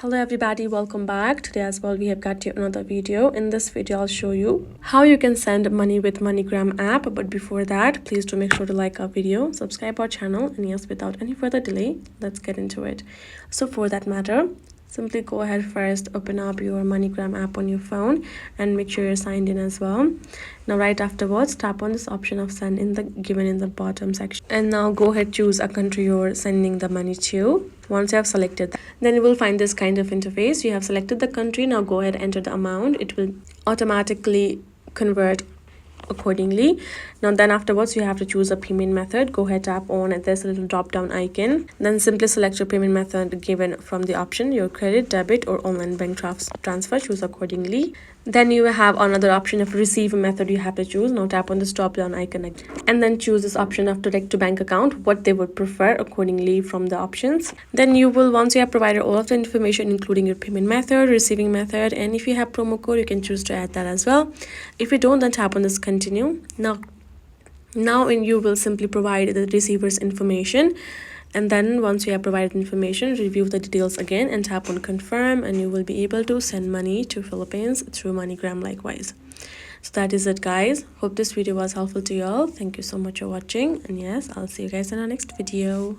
Hello everybody, welcome back. Today as well we have got yet another video. In this video I'll show you how you can send money with MoneyGram app. But before that, please do make sure to like our video, subscribe our channel, and yes, without any further delay, let's get into it. So for that matter, simply go ahead first, open up your MoneyGram app on your phone and make sure you're signed in as well. Now right afterwards, tap on this option of send in the given in the bottom section, and now go ahead, choose a country you're sending the money to. Once you have selected that, then you will find this kind of interface. You have selected the country. Now go ahead, enter the amount. It will automatically convert accordingly. Now then afterwards, you have to choose a payment method. Go ahead, tap on this little drop down icon, then simply select your payment method given from the option, your credit, debit, or online bank transfer. Choose accordingly. Then you have another option of receive method you have to choose. Now tap on this drop down icon again, and then choose this option of direct to bank account, what they would prefer accordingly from the options. Then you will, once you have provided all of the information including your payment method, receiving method, and if you have promo code, you can choose to add that as well. If you don't, then tap on this continue. Now you will simply provide the receiver's information, and then once you have provided information, review the details again and tap on confirm, and you will be able to send money to Philippines through MoneyGram likewise. So that is it, guys. Hope this video was helpful to you all. Thank you so much for watching, and yes, I'll see you guys in our next video.